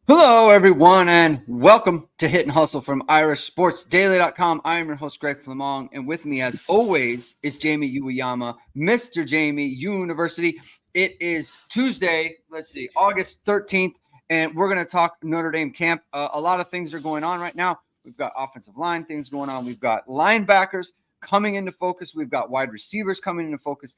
Hello, everyone, and welcome to Hit and Hustle from irishsportsdaily.com. I am your host, Greg Flamong, and with me, as always, is Jamie Uwayama, Mr. Jamie University. It is Tuesday, August 13th, and we're going to talk Notre Dame camp. A lot of things are going on right now. We've got offensive line things going on. We've got linebackers coming into focus. We've got wide receivers coming into focus.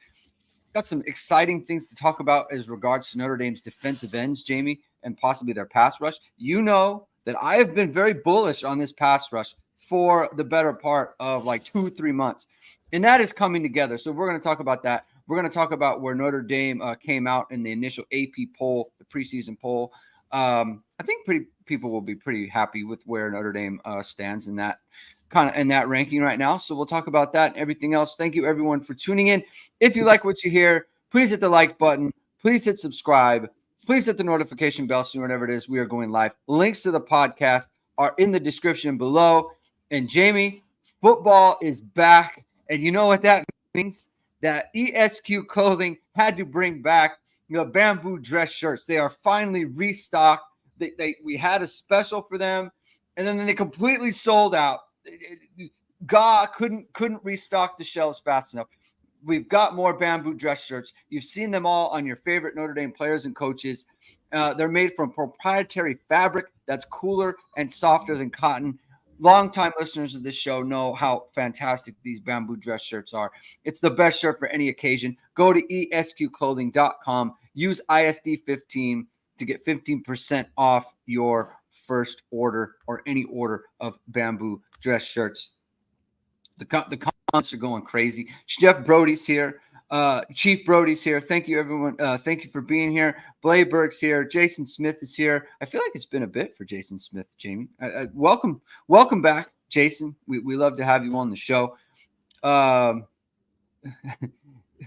Got some exciting things to talk about as regards to Notre Dame's defensive ends, Jamie, and possibly their pass rush. You know that I have been very bullish on this pass rush for the better part of like 2-3 months, and that is coming together. So we're going to talk about that. We're going to talk about where Notre Dame came out in the initial AP poll, the preseason poll. I think people will be pretty happy with where Notre Dame stands in that ranking right now. So we'll talk about that and everything else. Thank you, everyone, for tuning in. If you like what you hear, please hit the like button. Please hit subscribe. Please hit the notification bell so whenever it is we are going live. Links to the podcast are in the description below. And Jamie, football is back. And you know what that means? That ESQ Clothing had to bring back the bamboo dress shirts. They are finally restocked. We had a special for them, and then they completely sold out. God couldn't restock the shelves fast enough. We've got more bamboo dress shirts. You've seen them all on your favorite Notre Dame players and coaches. They're made from proprietary fabric that's cooler and softer than cotton. Longtime listeners of this show know how fantastic these bamboo dress shirts are. It's the best shirt for any occasion. Go to esqclothing.com. Use ISD15 to get 15% off your first order or any order of bamboo dress shirts. The comments are going crazy. Jeff Brody's here. Chief Brody's here. Thank you, everyone. Thank you for being here. Blayberg's here. Jason Smith is here. I feel like it's been a bit for Jason Smith, Jamie. Welcome back, Jason. We love to have you on the show.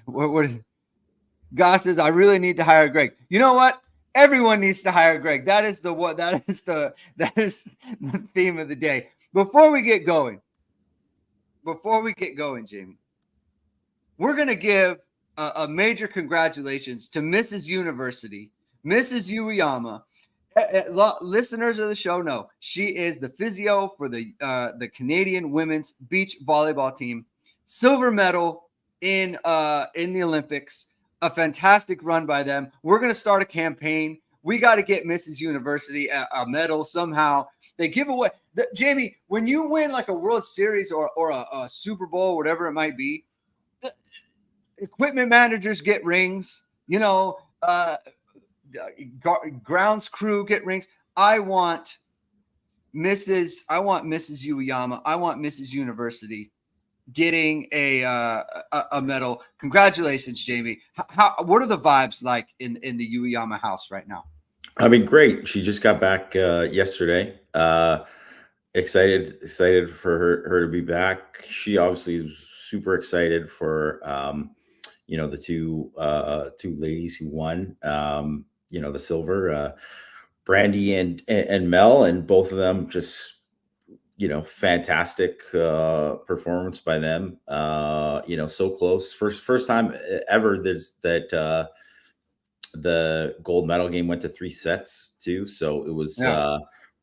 What Goss says, I really need to hire Greg. You know what? Everyone needs to hire Greg. That is the theme of the day. Before we get going, Jamie, we're going to give a major congratulations to Mrs. University, Mrs. Uwayama. Listeners of the show know she is the physio for the Canadian women's beach volleyball team. Silver medal in the Olympics. A fantastic run by them. We're going to start a campaign. We got to get Mrs. University a medal somehow. They give away Jamie, when you win like a World Series or a Super Bowl, whatever it might be, equipment managers get rings. Grounds crew get rings. I want Mrs. Uwayama. I want Mrs. University getting a medal. Congratulations, Jamie. What are the vibes like in the Uwayama house right now? I mean, great. She just got back yesterday. Excited for her to be back. She obviously is super excited for the two ladies who won the silver, Brandy and Mel, and both of them just fantastic performance by them. So close. First time ever that the gold medal game went to 3 sets too. So it was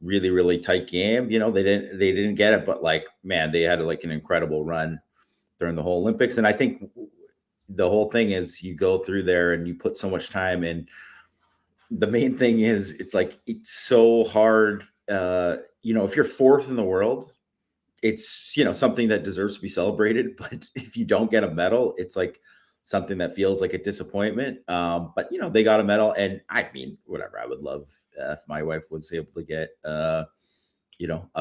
really, really tight game. They didn't get it, but like, man, they had like an incredible run during the whole Olympics. And I think the whole thing is you go through there and you put so much time in. The main thing is it's so hard. If you're fourth in the world, it's, something that deserves to be celebrated. But if you don't get a medal, it's like something that feels like a disappointment. But, they got a medal, and I mean, whatever, I would love if my wife was able to get, a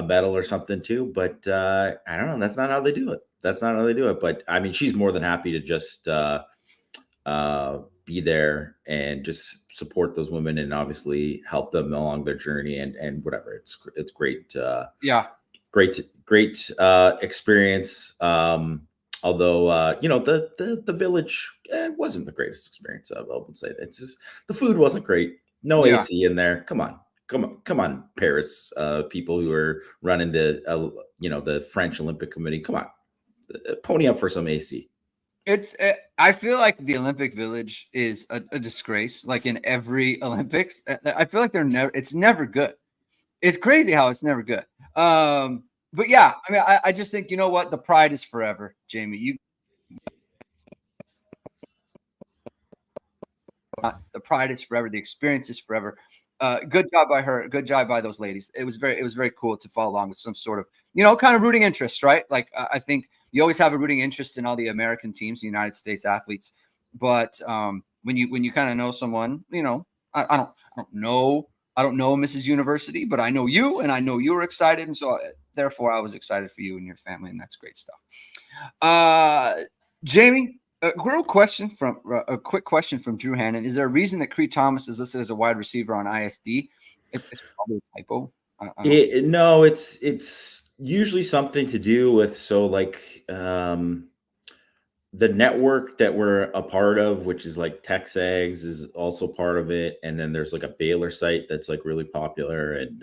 medal or something too. But I don't know. That's not how they do it. But I mean, she's more than happy to just be there and just support those women and obviously help them along their journey and whatever. It's great. Great experience. Although, the village wasn't the greatest experience. I would say it's just the food wasn't great. No AC in there. Come on, Paris people who are running the French Olympic Committee. Come on, pony up for some AC. I feel like the Olympic Village is a disgrace. Like in every Olympics, I feel like it's never good. It's crazy how it's never good. But yeah, I mean, I just think, you know what? The pride is forever, Jamie. The pride is forever. The experience is forever. Good job by her. Good job by those ladies. It was very cool to follow along with some sort of, kind of rooting interest, right? Like I think you always have a rooting interest in all the American teams, the United States athletes. But when you kind of know someone, I don't know Mrs. University, but I know you, and I know you were excited, and so therefore I was excited for you and your family, and that's great stuff. Jamie, a quick question from Drew Hannon. Is there a reason that Creed Thomas is listed as a wide receiver on ISD? It's probably a typo. No, it's usually something to do with the network that we're a part of, which is like TexAgs, is also part of it, and then there's like a Baylor site that's like really popular, and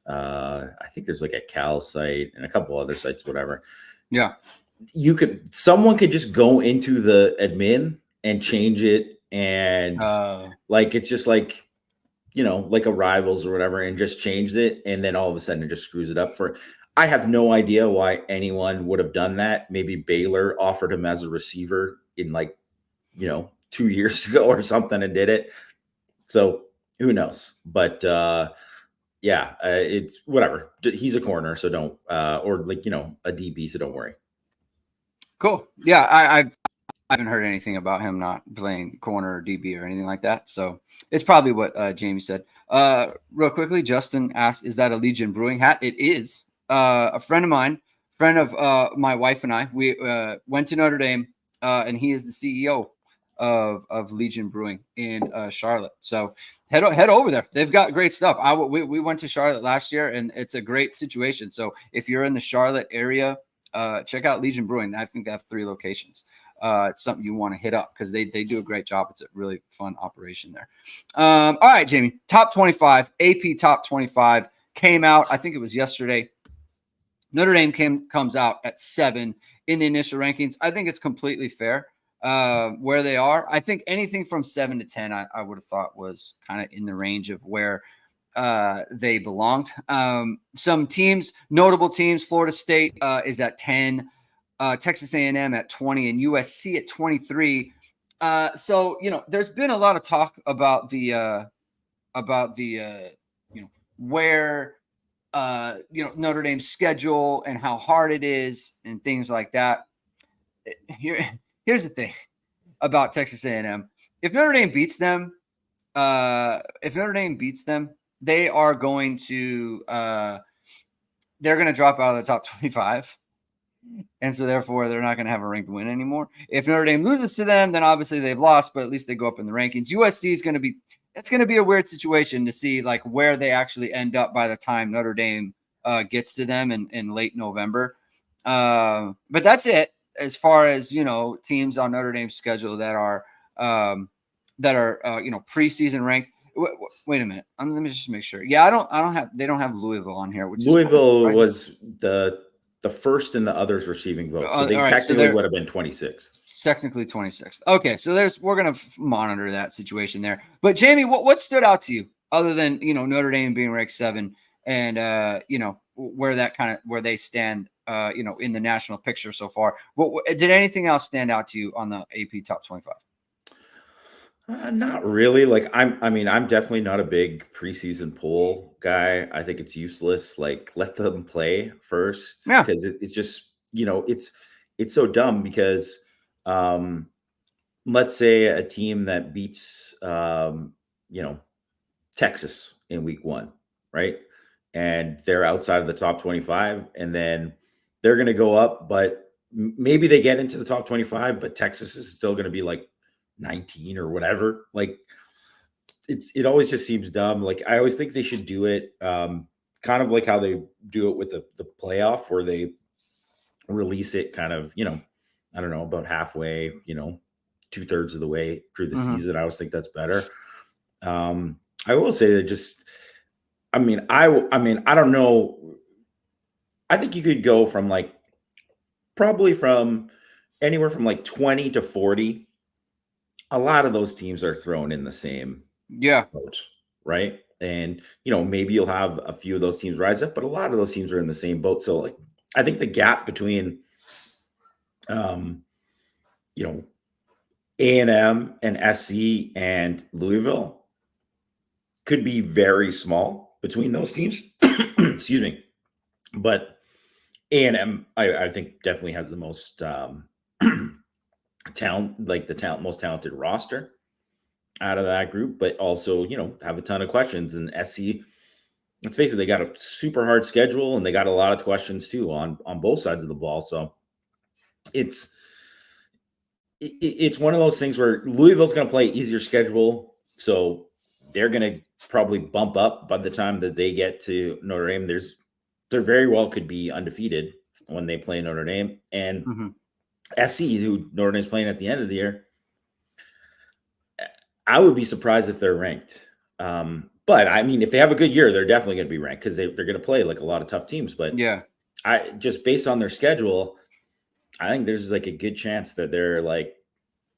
I think there's like a Cal site and a couple other sites, whatever. Yeah. Someone could just go into the admin and change it, and like it's just like, like a Rivals or whatever, and just changed it, and then all of a sudden it just screws it up. I have no idea why anyone would have done that. Maybe Baylor offered him as a receiver in 2 years ago or something and did it. So who knows? But it's whatever. He's a corner, so don't or a DB, so don't worry. Cool. Yeah, I haven't heard anything about him not playing corner or DB or anything like that. So it's probably what Jamie said. Real quickly, Justin asked, "Is that a Legion Brewing hat?" It is. A friend of mine, my wife and I, we went to Notre Dame, and he is the CEO of Legion Brewing in Charlotte. So head over there. They've got great stuff. We went to Charlotte last year, and it's a great situation. So if you're in the Charlotte area, check out Legion Brewing. I think they have 3 locations. It's something you want to hit up because they do a great job. It's a really fun operation there. All right, Jamie, top 25, AP top 25 came out. I think it was yesterday. Notre Dame comes out at 7 in the initial rankings. I think it's completely fair where they are. I think anything from 7 to 10, I would have thought was kind of in the range of where they belonged. Some teams, notable teams, Florida State is at 10, Texas A&M at 20, and USC at 23. So there's been a lot of talk about the where Notre Dame's schedule and how hard it is and things like that. Here's the thing about Texas A&M. If Notre Dame beats them, they are going to they're going to drop out of the top 25. And so therefore they're not going to have a ranked win anymore. If Notre Dame loses to them, then obviously they've lost, but at least they go up in the rankings. USC is going to be a weird situation to see like where they actually end up by the time Notre Dame gets to them in late November. But that's it as far as teams on Notre Dame's schedule that are preseason ranked. Wait a minute. Let me just make sure. Yeah, they don't have Louisville on here. Louisville was the first in the others receiving votes, so they technically would have been 26th. Technically 26th. Okay, so we're gonna monitor that situation there. But Jamie, what stood out to you other than Notre Dame being ranked 7 and where they stand in the national picture so far? Did anything else stand out to you on the AP top 25? Not really. Like I'm definitely not a big preseason poll guy. I think it's useless. Like let them play first, because it's just it's so dumb. Because let's say a team that beats Texas in week 1, right? And they're outside of the top 25, and then they're going to go up, but maybe they get into the top 25, but Texas is still going to be like 19 or whatever. Like it always just seems dumb. Like I always think they should do it kind of like how they do it with the playoff, where they release it kind of I don't know, about halfway, 2/3 of the way through the season. I always think that's better. I will say that just I don't know. I think you could go from probably from anywhere from like 20 to 40. A lot of those teams are thrown in the same boat, right? And maybe you'll have a few of those teams rise up, but a lot of those teams are in the same boat. So like I think the gap between A&M and SC and Louisville could be very small between those teams. Excuse me. But A&M, I think definitely has the most talent, like the most talented roster out of that group, but also, have a ton of questions. And SC, let's face it, they got a super hard schedule and they got a lot of questions too on both sides of the ball. So it's one of those things where Louisville's going to play easier schedule. So they're going to probably bump up by the time that they get to Notre Dame. There very well could be undefeated when they play Notre Dame. And SC, who Notre Dame's playing at the end of the year, I would be surprised if they're ranked. But I mean, if they have a good year, they're definitely going to be ranked because they're going to play like a lot of tough teams. But I just based on their schedule, I think there's like a good chance that they're like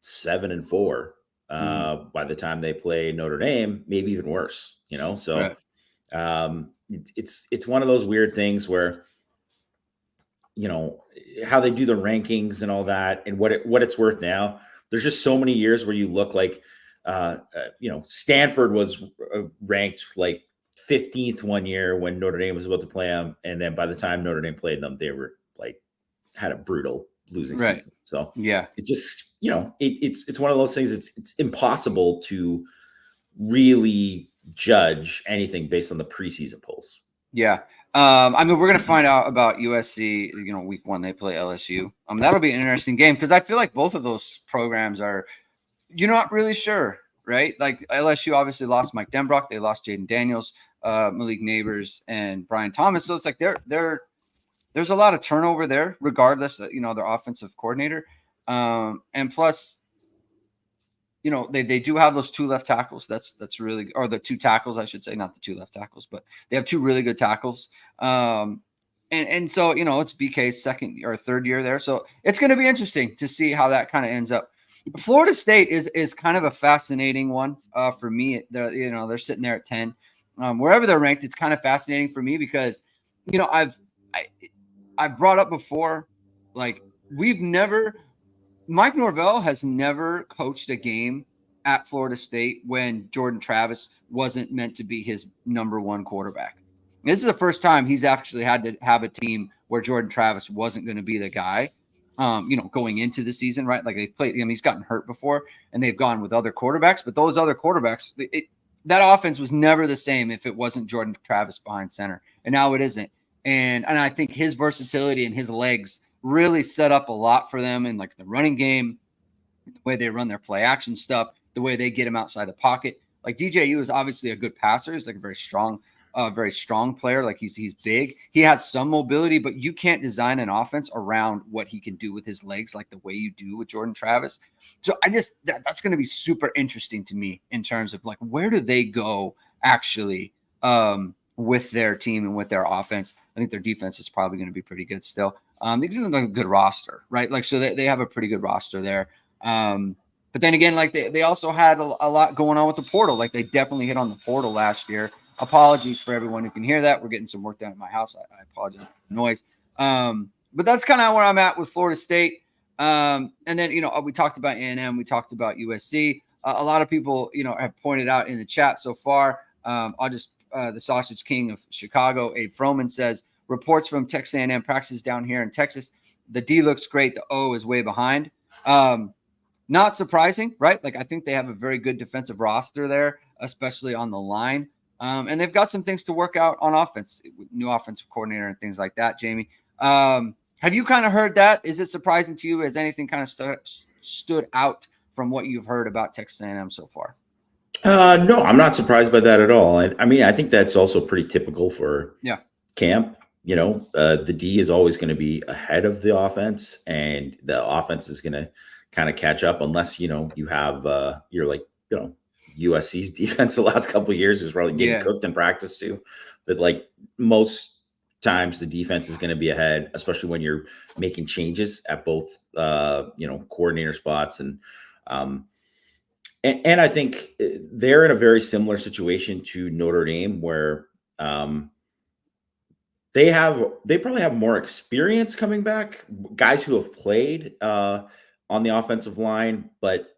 7-4 by the time they play Notre Dame, maybe even worse. So it's one of those weird things where how they do the rankings and all that, and what it's worth now. There's just so many years where you look like Stanford was ranked like 15th one year when Notre Dame was about to play them, and then by the time Notre Dame played them, they were like had a brutal losing season. So it just it's one of those things. It's impossible to really judge anything based on the preseason polls. I mean, we're going to find out about USC, week 1, they play LSU. That'll be an interesting game because I feel like both of those programs are, you're not really sure, right? Like LSU obviously lost Mike Denbrock. They lost Jaden Daniels, Malik Neighbors, and Brian Thomas. So it's like there's a lot of turnover there, regardless, their offensive coordinator. And plus, they do have those 2 left tackles. That's really, or the 2 tackles, I should say, not the 2 left tackles, but they have 2 really good tackles. And so, it's BK's second or third year there. So it's going to be interesting to see how that kind of ends up. Florida State is kind of a fascinating one for me. They're sitting there at 10. Wherever they're ranked, it's kind of fascinating for me because, I've brought up before, like Mike Norvell has never coached a game at Florida State when Jordan Travis wasn't meant to be his number 1 quarterback. This is the first time he's actually had to have a team where Jordan Travis wasn't going to be the guy, going into the season, right? Like they've played, he's gotten hurt before and they've gone with other quarterbacks, but those other quarterbacks, that offense was never the same if it wasn't Jordan Travis behind center. And now it isn't. And I think his versatility and his legs really set up a lot for them in like the running game, the way they run their play action stuff, the way they get him outside the pocket. Like DJU is obviously a good passer. He's like a very strong player. Like he's big. He has some mobility, but you can't design an offense around what he can do with his legs, like the way you do with Jordan Travis. So that's going to be super interesting to me in terms of like, where do they go actually with their team and with their offense? I think their defense is probably going to be pretty good still. They have a good roster, right? Like, so they have a pretty good roster there. But then again, like they also had a lot going on with the portal. Like they definitely hit on the portal last year. Apologies for everyone who can hear that. We're getting some work done at my house. I apologize for the noise. But that's kind of where I'm at with Florida State. And then, we talked about A&M. We talked about USC. A lot of people, have pointed out in the chat so far. I'll just the Sausage King of Chicago, Abe Froman, says, reports from Texas A&M practices down here in Texas. The D looks great. The O is way behind. Not surprising, right? Like I think they have a very good defensive roster there, especially on the line. And they've got some things to work out on offense, new offensive coordinator and things like that, Jamie. Have you kind of heard that? Is it surprising to you? Has anything kind of stood out from what you've heard about Texas A&M so far? No, I'm not surprised by that at all. I mean, I think that's also pretty typical for camp. The D is always going to be ahead of the offense, and the offense is going to kind of catch up unless, you have you're like, USC's defense the last couple of years is probably getting cooked in practice too. But like most times the defense is going to be ahead, especially when you're making changes at both, coordinator spots. And I think they're in a very similar situation to Notre Dame, where they probably have more experience coming back, guys who have played on the offensive line, but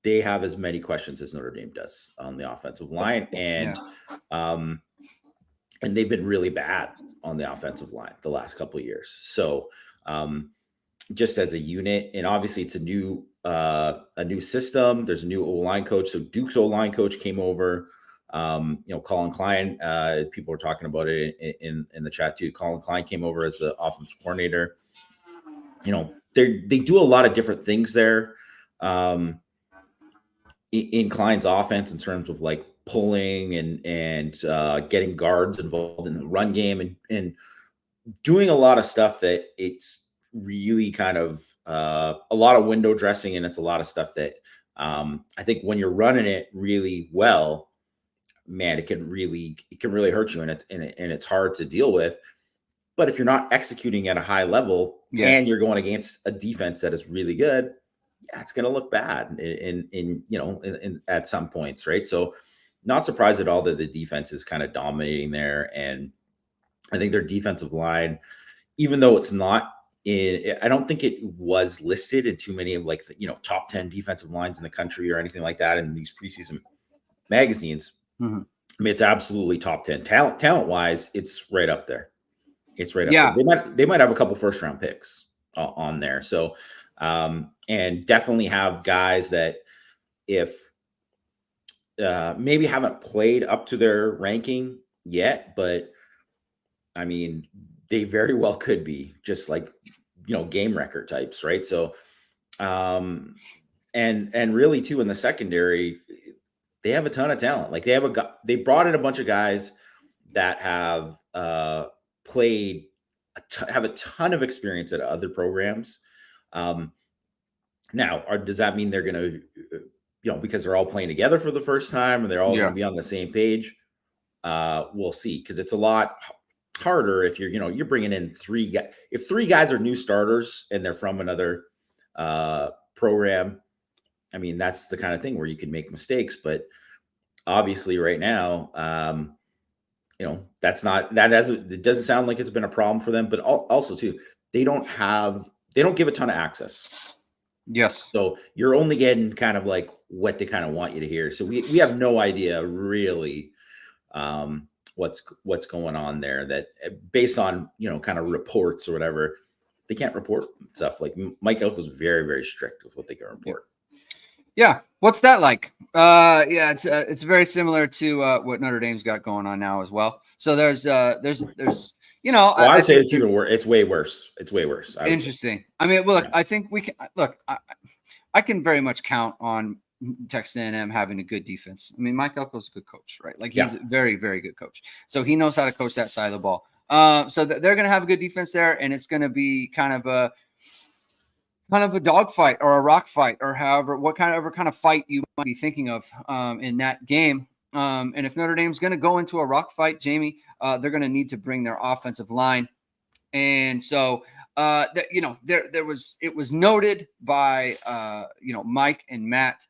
they have as many questions as Notre Dame does on the offensive line. And they've been really bad on the offensive line the last couple of years. So just as a unit, and obviously it's a new system. There's a new O-line coach. So Duke's O-line coach came over. Colin Klein, people were talking about it in the chat too. Colin Klein came over as the offensive coordinator. They do a lot of different things there in Klein's offense in terms of like pulling and getting guards involved in the run game and doing a lot of stuff that it's really kind of a lot of window dressing, and it's a lot of stuff that I think when you're running it really well, man, it can really hurt you, and it's hard to deal with. But if you're not executing at a high level and you're going against a defense that is really good, it's going to look bad in at some points, right? So not surprised at all that the defense is kind of dominating there. And I think their defensive line, even though it's not I don't think it was listed in too many of like the, top 10 defensive lines in the country or anything like that in these preseason magazines. Mm-hmm. I mean, it's absolutely top 10 talent wise. It's right up there. It's right up there. They might have a couple first round picks on there. So, and definitely have guys that if maybe haven't played up to their ranking yet, but I mean, they very well could be just like, game record types. Right. So, and really too, in the secondary, they have a ton of talent. Like they brought in a bunch of guys that have played, have a ton of experience at other programs. Now, does that mean they're going to, because they're all playing together for the first time and they're all going to be on the same page? We'll see, because it's a lot harder if you're bringing in three guys. If three guys are new starters and they're from another program, I mean, that's the kind of thing where you can make mistakes. But obviously, right now, it doesn't sound like it's been a problem for them. But also, too, they don't give a ton of access. Yes. So you're only getting kind of like what they kind of want you to hear. So we have no idea really what's going on there, that based on, kind of reports or whatever, they can't report stuff. Like Mike Elk was very, very strict with what they can report. Yeah. What's that like? It's very similar to what Notre Dame's got going on now as well. So there's I'd say it's even worse. It's way worse. Interesting. I mean, look, I think we can look. I can very much count on Texas A&M having a good defense. I mean, Mike Elko's a good coach, right? Like he's a very, very good coach. So he knows how to coach that side of the ball. So they're going to have a good defense there, and it's going to be kind of a dogfight or a rock fight, or whatever kind of fight you might be thinking of in that game. And if Notre Dame's going to go into a rock fight, Jamie, they're going to need to bring their offensive line. And so, it was noted by, Mike and Matt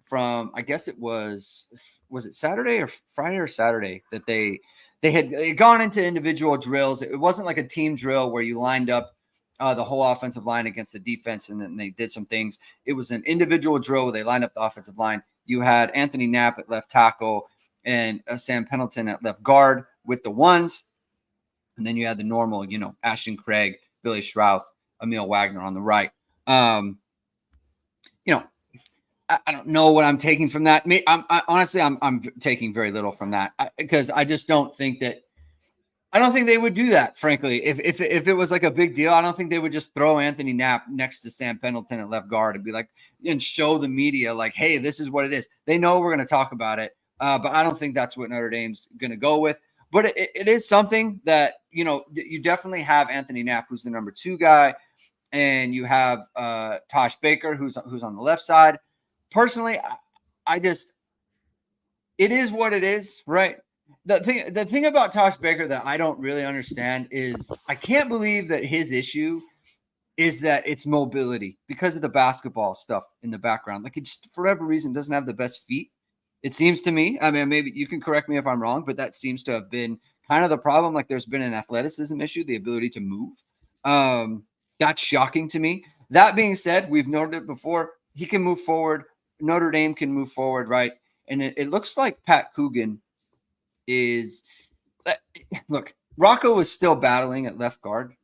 from, I guess was it Saturday or Friday or Saturday, that they had gone into individual drills. It wasn't like a team drill where you lined up the whole offensive line against the defense, and then they did some things. It was an individual drill where they lined up the offensive line. You had Anthony Knapp at left tackle and Sam Pendleton at left guard with the ones. And then you had the normal, Ashton Craig, Billy Strouth, Emil Wagner on the right. I don't know what I'm taking from that. I'm taking very little from that because I just don't think that. I don't think they would do that, frankly. If it was like a big deal, I don't think they would just throw Anthony Knapp next to Sam Pendleton at left guard and be like, and show the media like, hey, this is what it is. They know we're going to talk about it, but I don't think that's what Notre Dame's going to go with. But it is something that, you definitely have Anthony Knapp, who's the number 2 guy, and you have Tosh Baker, who's on the left side. Personally, it is what it is, right? the thing about Tosh Baker that I don't really understand is I can't believe that his issue is that it's mobility because of the basketball stuff in the background. Like, it just, for whatever reason, doesn't have the best feet. It seems to me. I mean, maybe you can correct me if I'm wrong, but that seems to have been kind of the problem. Like, there's been an athleticism issue, the ability to move. That's shocking to me. That being said, we've noted it before. He can move forward. Notre Dame can move forward, right? And it looks like Pat Coogan is look, Rocco is still battling at left guard.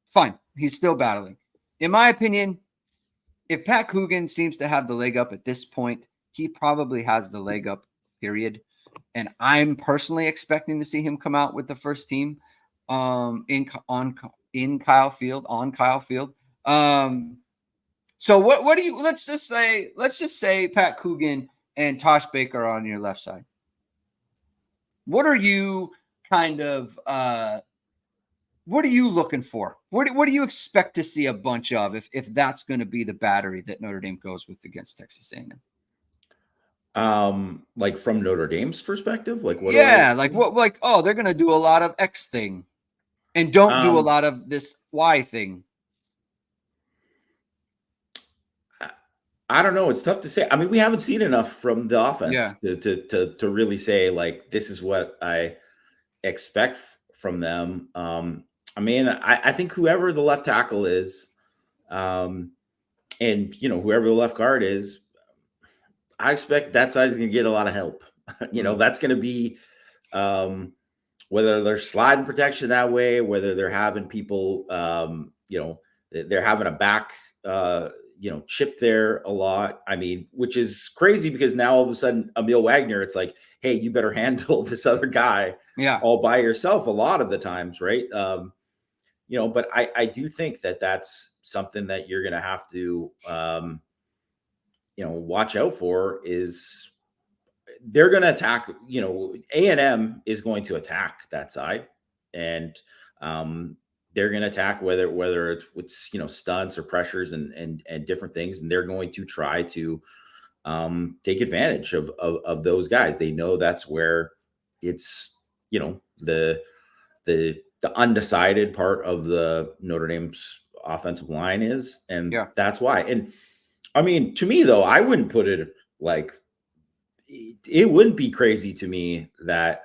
Fine. He's still battling. In my opinion, if Pat Coogan seems to have the leg up at this point, he probably has the leg up, period. And I'm personally expecting to see him come out with the first team in Kyle Field, on Kyle Field. So what do you let's just say Pat Coogan and Tosh Baker are on your left side. What are you kind of what are you looking for? What do you expect to see a bunch of if that's going to be the battery that Notre Dame goes with against Texas A&M? Like from Notre Dame's perspective, like what? Yeah, like what? Like, oh, they're going to do a lot of X thing, and don't do a lot of this Y thing. I don't know. It's tough to say. I mean, we haven't seen enough from the offense Yeah. to really say like this is what I expect from them. I mean, I think whoever the left tackle is, and whoever the left guard is, I expect that side's going to get a lot of help. That's going to be whether they're sliding protection that way, whether they're having people, they're having a back, chip there a lot. I mean, which is crazy because now all of a sudden, Emil Wagner, it's like, hey, you better handle this other guy all by yourself a lot of the times, right? But I do think that that's something that you're going to have to, watch out for is they're going to attack, A&M is going to attack that side, and they're going to attack whether it's with, stunts or pressures and different things. And they're going to try to take advantage of those guys. They know that's where it's, the undecided part of the Notre Dame's offensive line is. And that's why. And I mean, to me though, I wouldn't put it like, it wouldn't be crazy to me that,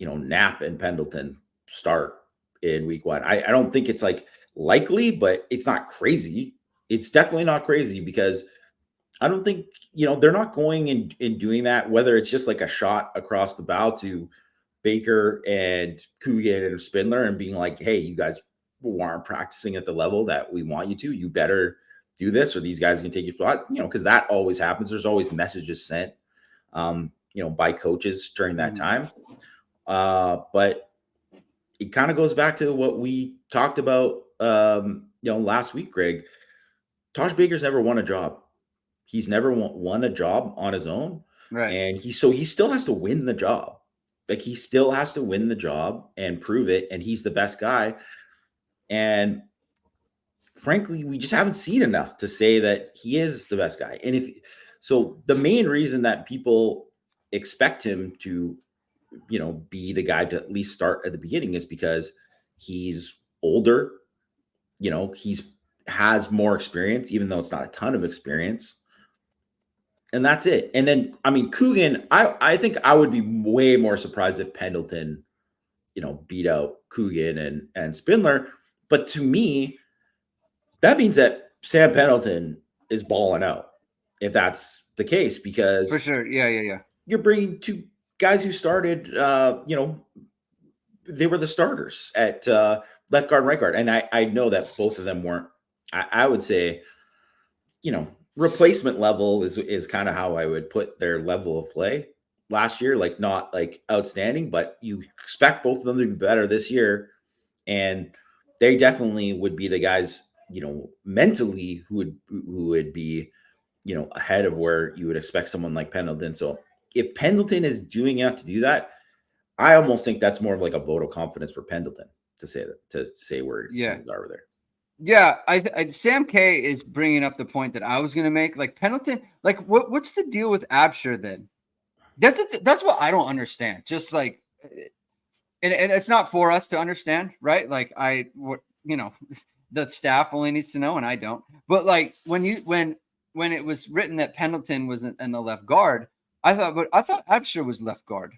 Knapp and Pendleton start in week 1. I don't think it's like likely, but it's not crazy. It's definitely not crazy because I don't think, they're not going in doing that, whether it's just like a shot across the bow to Baker and Coogan and Spindler and being like, hey, you guys aren't practicing at the level that we want you to. You better do this or these guys can take your spot, because that always happens. There's always messages sent, by coaches during that time. But it kind of goes back to what we talked about, last week, Greg. Tosh Baker's never won a job. He's never won a job on his own. Right. And he still has to win the job. Like he still has to win the job and prove it. And he's the best guy. And frankly, we just haven't seen enough to say that he is the best guy. And so the main reason that people expect him to, be the guy to at least start at the beginning is because he's older, has more experience, even though it's not a ton of experience. And that's it. And then, I mean, Coogan, I think I would be way more surprised if Pendleton, beat out Coogan and Spindler. But to me, that means that Sam Pendleton is balling out, if that's the case, because for sure. Yeah. You're bringing two guys who started, they were the starters at left guard and right guard. And I know that both of them weren't, I would say, replacement level is kind of how I would put their level of play last year. Like not like outstanding, but you expect both of them to be better this year. And they definitely would be the guys, mentally who would be, ahead of where you would expect someone like Pendleton. So if Pendleton is doing enough to do that, I almost think that's more of like a vote of confidence for Pendleton to say where things are there. Yeah, Sam K is bringing up the point that I was going to make. Like Pendleton, like what's the deal with Absher then? That's what I don't understand. Just like, and it's not for us to understand, right? Like the staff only needs to know, and I don't. But like when it was written that Pendleton was in the left guard, I thought Absher was left guard,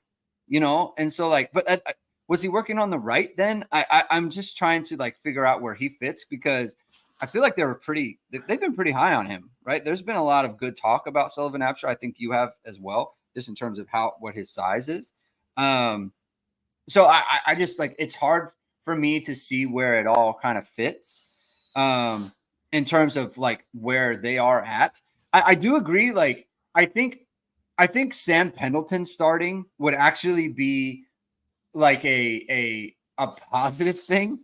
and so like, but was he working on the right then? I'm just trying to like figure out where he fits, because I feel like they've been pretty high on him, right? There's been a lot of good talk about Sullivan Absher. I think you have as well, just in terms of what his size is. So I just like, it's hard for me to see where it all kind of fits in terms of like where they are at. I do agree. Like, I think Sam Pendleton starting would actually be like a positive thing.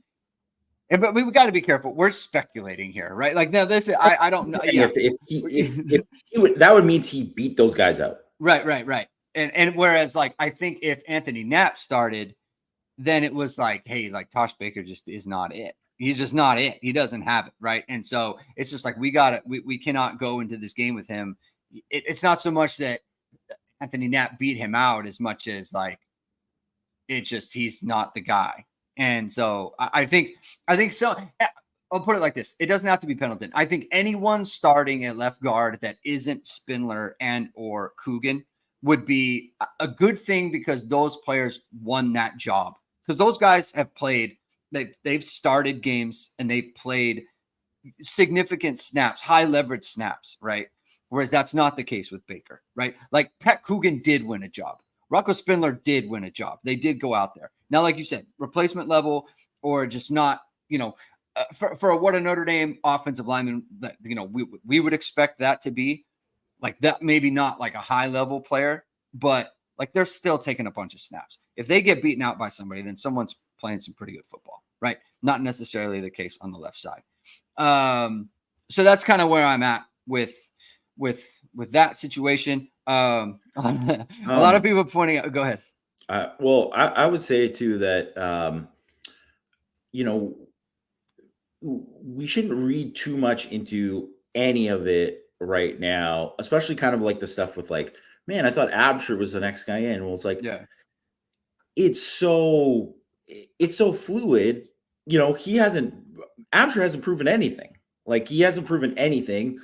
But we've got to be careful. We're speculating here, right? Like, now this, I don't know. Yeah. If he would, that would mean he beat those guys out. Right. And whereas like, I think if Anthony Knapp started, then it was like, hey, like Tosh Baker just is not it. He's just not it. He doesn't have it, right? And so it's just like, we cannot go into this game with him. It's not so much that Anthony Knapp beat him out as much as like, it's just, he's not the guy. And so I think so. I'll put it like this. It doesn't have to be Pendleton. I think anyone starting at left guard that isn't Spindler and or Coogan would be a good thing, because those players won that job. Because those guys have played, they've started games and they've played significant snaps, high leverage snaps, right? Whereas that's not the case with Baker, right? Like Pat Coogan did win a job. Rocco Spindler did win a job. They did go out there. Now, like you said, replacement level, or just not, for what a Notre Dame offensive lineman, that, we would expect that to be like that. Maybe not like a high level player, but like they're still taking a bunch of snaps. If they get beaten out by somebody, then someone's playing some pretty good football, right? Not necessarily the case on the left side. So that's kind of where I'm at with that situation. A lot of people pointing out. Go ahead. Well, I would say too that we shouldn't read too much into any of it right now, especially kind of like the stuff with like, man, I thought Absher was the next guy in. Well, it's like, yeah, it's so fluid. Absher hasn't proven anything. Like, he hasn't proven anything.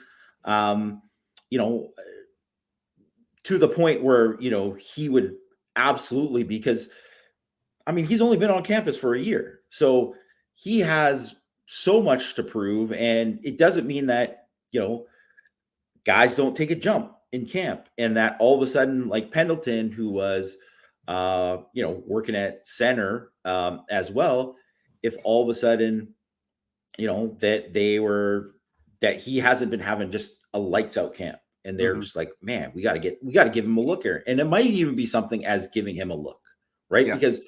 To the point where, he would absolutely, because I mean, he's only been on campus for a year. So he has so much to prove. And it doesn't mean that, guys don't take a jump in camp, and that all of a sudden, like Pendleton, who was, working at center as well, if all of a sudden, that he hasn't been having just a lights out camp, and they're just like, man, we got to give him a look here. And it might even be something as giving him a look, right? Yeah. Because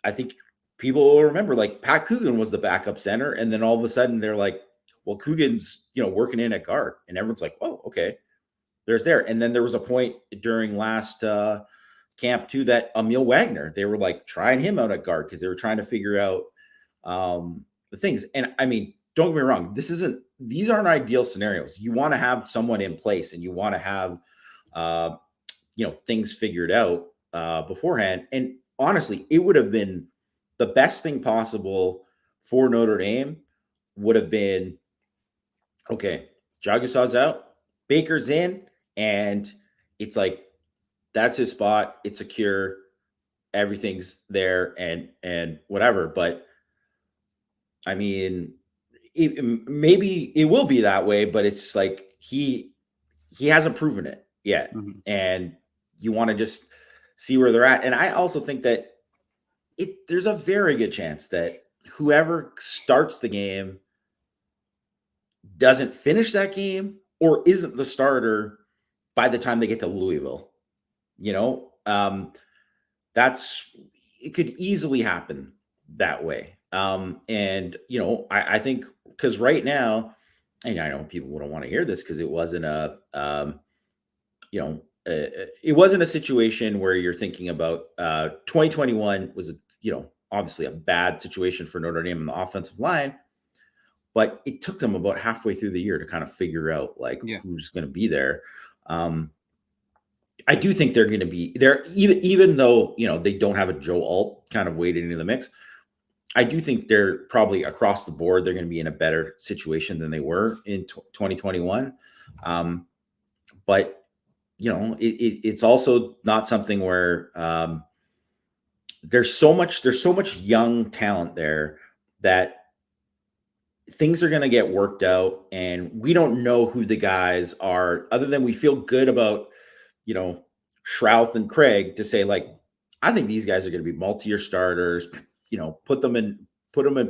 I think people will remember, like, Pat Coogan was the backup center, and then all of a sudden they're like, well, Coogan's, working in at guard, and everyone's like, oh, okay, there's there. And then there was a point during last camp too that Emil Wagner, they were like trying him out at guard because they were trying to figure out the things. And I mean, don't get me wrong, these aren't ideal scenarios. You want to have someone in place, and you want to have things figured out beforehand. And honestly, it would have been the best thing possible for Notre Dame. Would have been, okay, Jagusah's out, Baker's in, and it's like, that's his spot. It's secure. Everything's there and whatever. But I mean, maybe it will be that way, but it's like he hasn't proven it yet. And you want to just see where they're at. And I also think that there's a very good chance that whoever starts the game doesn't finish that game, or isn't the starter by the time they get to Louisville. It could easily happen that way. I think, because right now, and I know people wouldn't want to hear this because it wasn't it wasn't a situation where you're thinking about 2021 was obviously a bad situation for Notre Dame on the offensive line, but it took them about halfway through the year to kind of figure out who's going to be there. I do think they're going to be there, even though, they don't have a Joe Alt kind of weighted into the mix. I do think they're probably across the board, they're going to be in a better situation than they were in 2021. But, it's also not something where there's so much young talent there that things are going to get worked out, and we don't know who the guys are, other than we feel good about, Shrouth and Craig to say, like, I think these guys are going to be multi-year starters, put them in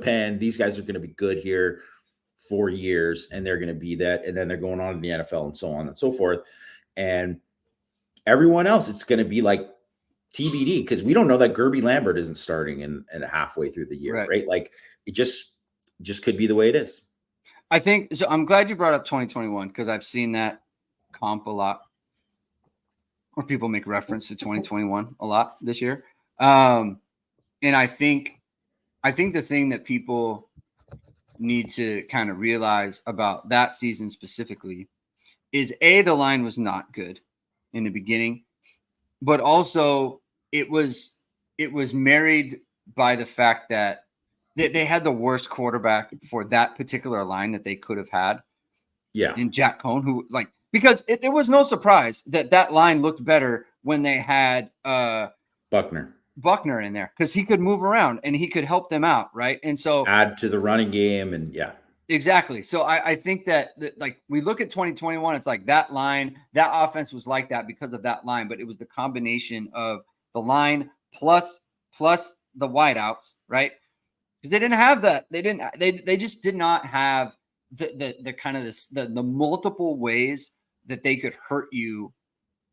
pen. These guys are going to be good here 4 years, and they're going to be that. And then they're going on to the NFL and so on and so forth. And everyone else, it's going to be like TBD, because we don't know that Gerby Lambert isn't starting in halfway through the year, right? Like, it just could be the way it is. I think so. I'm glad you brought up 2021, because I've seen that comp a lot, or people make reference to 2021 a lot this year. And I think the thing that people need to kind of realize about that season specifically is, A, the line was not good in the beginning, but also it was married by the fact that they had the worst quarterback for that particular line that they could have had. Yeah. In Jack Cohn, who, like, because there was no surprise that line looked better when they had Buckner in there, because he could move around and he could help them out, right? And so add to the running game, and yeah. Exactly. So I think that, like, we look at 2021, it's like that line, that offense was like that because of that line, but it was the combination of the line plus the wideouts, right? Because they didn't have that. They just did not have the kind of the multiple ways that they could hurt you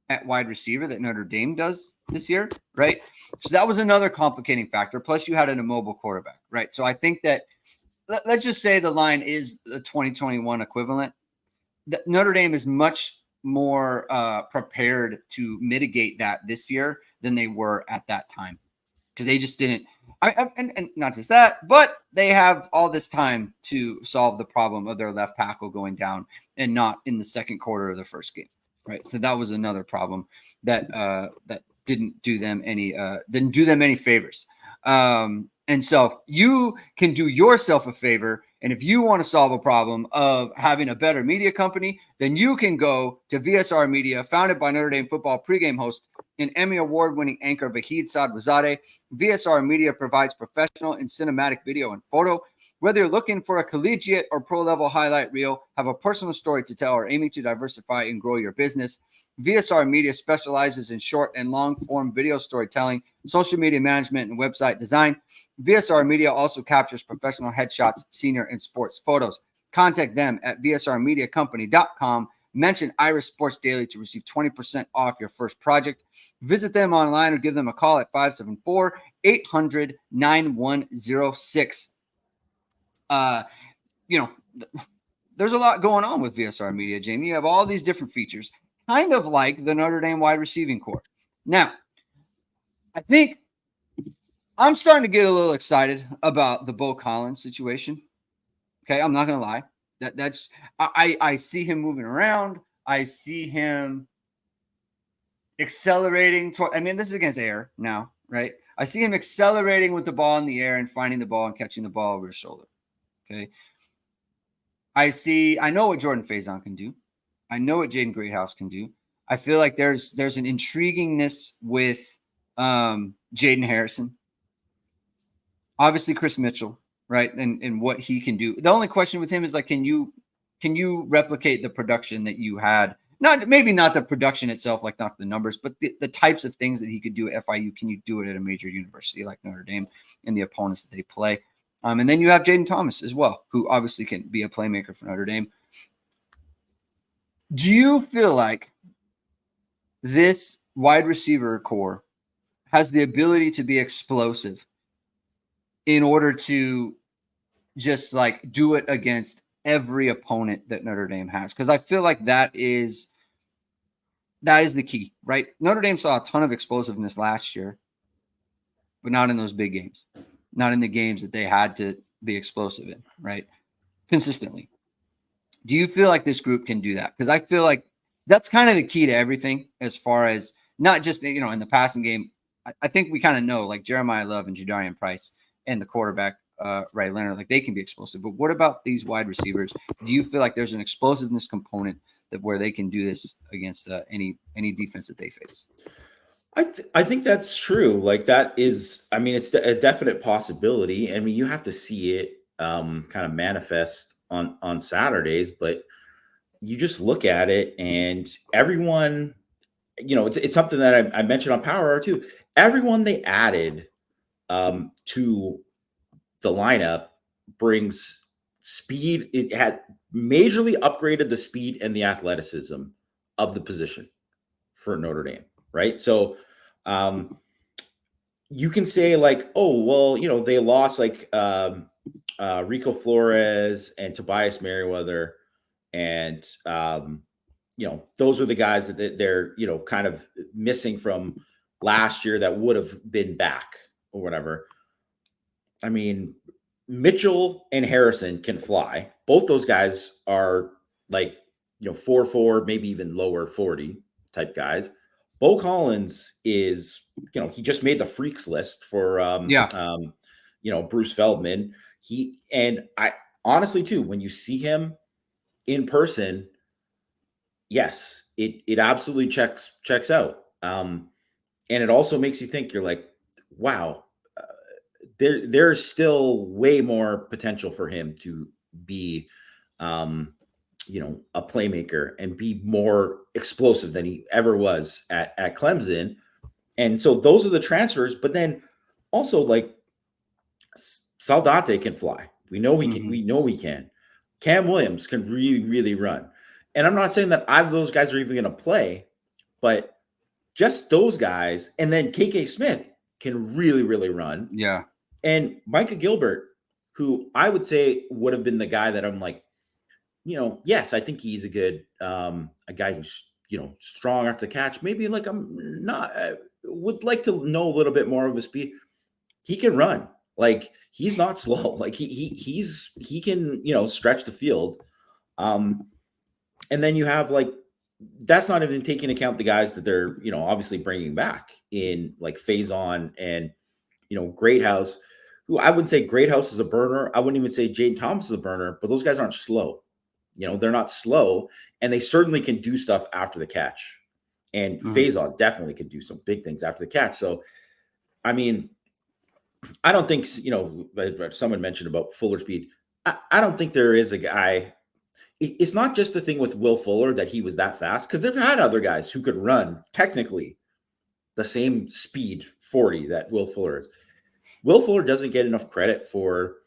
at wide receiver that Notre Dame does this year, right? So that was another complicating factor. Plus, you had an immobile quarterback, right? So I think that, let's just say the line is the 2021 equivalent. Notre Dame is much more prepared to mitigate that this year than they were at that time, because they just didn't. And not just that, but they have all this time to solve the problem of their left tackle going down, and not in the second quarter of the first game, right? So that was another problem that didn't do them any favors. And so you can do yourself a favor. And if you want to solve a problem of having a better media company, then you can go to VSR Media, founded by Notre Dame football pregame host and Emmy award-winning anchor Vahid Sadwazadeh. VSR Media provides professional and cinematic video and photo. Whether you're looking for a collegiate or pro-level highlight reel, have a personal story to tell, or aiming to diversify and grow your business, VSR Media specializes in short and long-form video storytelling, social media management, and website design. VSR Media also captures professional headshots, senior and sports photos. Contact them at vsrmediacompany.com. Mention Irish Sports Daily to receive 20% off your first project. Visit them online or give them a call at 574-800-9106. There's a lot going on with VSR Media, Jamie. You have all these different features, kind of like the Notre Dame wide receiving corps. Now, I think I'm starting to get a little excited about the Bo Collins situation. Okay, I'm not going to lie. I see him moving around. I see him accelerating. This is against air now, right? I see him accelerating with the ball in the air and finding the ball and catching the ball over his shoulder. Okay. I know what Jordan Faison can do. I know what Jaden Greathouse can do. I feel like there's an intriguingness with Jaden Harrison. Obviously, Chris Mitchell, right? And what he can do. The only question with him is, like, can you replicate the production that you had? Maybe not the production itself, like not the numbers, but the types of things that he could do at FIU. Can you do it at a major university like Notre Dame and the opponents that they play? And then you have Jaden Thomas as well, who obviously can be a playmaker for Notre Dame. Do you feel like this wide receiver core has the ability to be explosive in order to just, like, do it against every opponent that Notre Dame has? Because I feel like that is the key, right? Notre Dame saw a ton of explosiveness last year, but not in those big games, not in the games that they had to be explosive in, right? Consistently. Do you feel like this group can do that? Because I feel like that's kind of the key to everything as far as not just, in the passing game. I think we kind of know, like Jeremiah Love and Jadarian Price and the quarterback, Ray Leonard, like they can be explosive. But what about these wide receivers? Do you feel like there's an explosiveness component that where they can do this against any defense that they face? I think that's true. Like that is, I mean, it's a definite possibility. I mean, you have to see it kind of manifest on Saturdays, but you just look at it and everyone, it's something that I mentioned on Power Hour too. Everyone they added to the lineup brings speed. It had majorly upgraded the speed and the athleticism of the position for Notre Dame, right? So you can say like, oh, well, they lost like Rico Flores and Tobias Merriweather, and those are the guys that they're kind of missing from last year that would have been back or whatever. I mean, Mitchell and Harrison can fly. Both those guys are like 4.4, maybe even lower 40 type guys. Bo Collins is, he just made the freaks list for Bruce Feldman. I honestly too, when you see him in person, yes, it absolutely checks out. And it also makes you think, you're like, wow, there's still way more potential for him to be a playmaker and be more explosive than he ever was at Clemson. And so those are the transfers, but then also like Saldate can fly. We know we can. Mm-hmm. We know we can. Cam Williams can really, really run. And I'm not saying that either of those guys are even going to play, but just those guys, and then KK Smith can really, really run. Yeah. And Micah Gilbert, who I would say would have been the guy that I'm like, yes, I think he's a good, a guy who's, strong after the catch. Maybe like I'm not, would like to know a little bit more of his speed. He can run. Like he's not slow. Like he can, stretch the field. And then you have like, that's not even taking account the guys that they're, obviously bringing back in like Faison and, Greathouse, who I wouldn't say Greathouse is a burner. I wouldn't even say Jaden Thomas is a burner, but those guys aren't slow. They're not slow, and they certainly can do stuff after the catch. And Faison definitely can do some big things after the catch. So, I mean, I don't think, someone mentioned about Fuller speed. I don't think there is a guy. It's not just the thing with Will Fuller that he was that fast, because they've had other guys who could run technically the same speed 40 that Will Fuller is. Will Fuller doesn't get enough credit for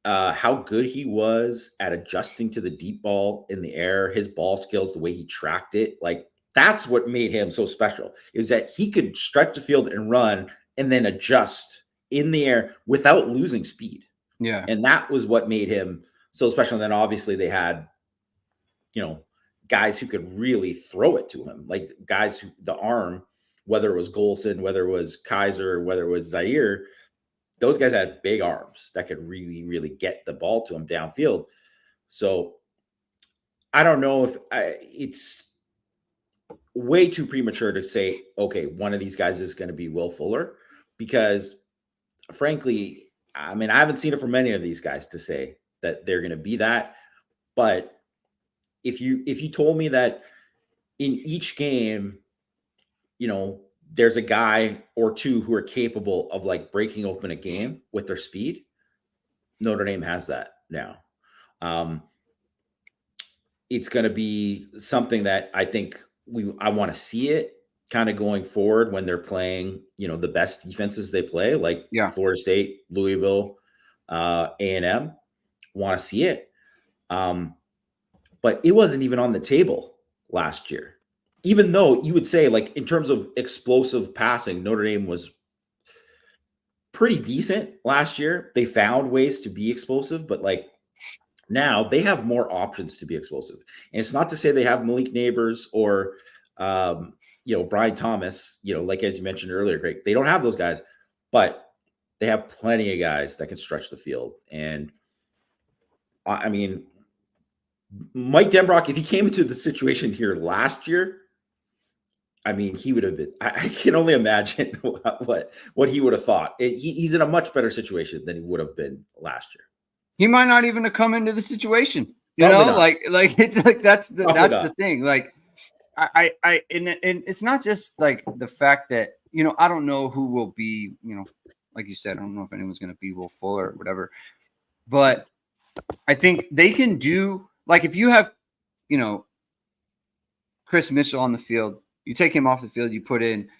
how good he was at adjusting to the deep ball in the air, his ball skills, the way he tracked it. Like that's what made him so special, is that he could stretch the field and run and then adjust in the air without losing speed. Yeah. And that was what made him so special. And then obviously they had, guys who could really throw it to him, like guys who the arm, whether it was Golson, whether it was Kaiser, whether it was Zaire, those guys had big arms that could really, really get the ball to him downfield. So I don't know if it's way too premature to say, okay, one of these guys is going to be Will Fuller, because frankly, I mean, I haven't seen it from many of these guys to say that they're going to be that. But if you told me that in each game, there's a guy or two who are capable of like breaking open a game with their speed, Notre Dame has that now. It's going to be something that I think I want to see it kind of going forward when they're playing, the best defenses they play, like Florida State, Louisville, A&M. Want to see it. But it wasn't even on the table last year. Even though you would say, like, in terms of explosive passing, Notre Dame was pretty decent last year. They found ways to be explosive, but like now they have more options to be explosive. And it's not to say they have Malik Neighbors or, Brian Thomas, like as you mentioned earlier, Greg, they don't have those guys, but they have plenty of guys that can stretch the field. And I mean, Mike Denbrock, if he came into the situation here last year, I mean, he would have been. I can only imagine what he would have thought. He's in a much better situation than he would have been last year. He might not even have come into the situation. Probably not. Like it's like that's Probably the not. thing. Like and it's not just like the fact that I don't know who will be. Like you said, I don't know if anyone's going to be Will Fuller or whatever. But I think they can do, like, if you have, Chris Mitchell on the field, you take him off the field, you put in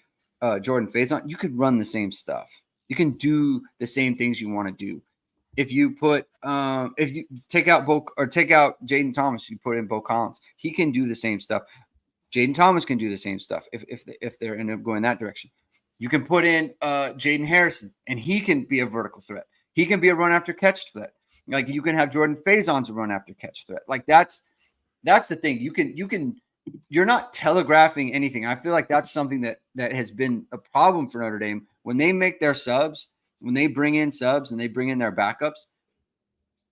Jordan Faison, you could run the same stuff. You can do the same things you want to do. If you if you take out Jaden Thomas, you put in Bo Collins, he can do the same stuff. Jaden Thomas can do the same stuff if they end up going that direction. You can put in Jaden Harrison, and he can be a vertical threat. He can be a run after catch threat. Like, you can have Jordan Faison's a run after catch threat. Like, that's the thing. You're not telegraphing anything. I feel like that's something that has been a problem for Notre Dame when they make their subs, when they bring in subs and they bring in their backups.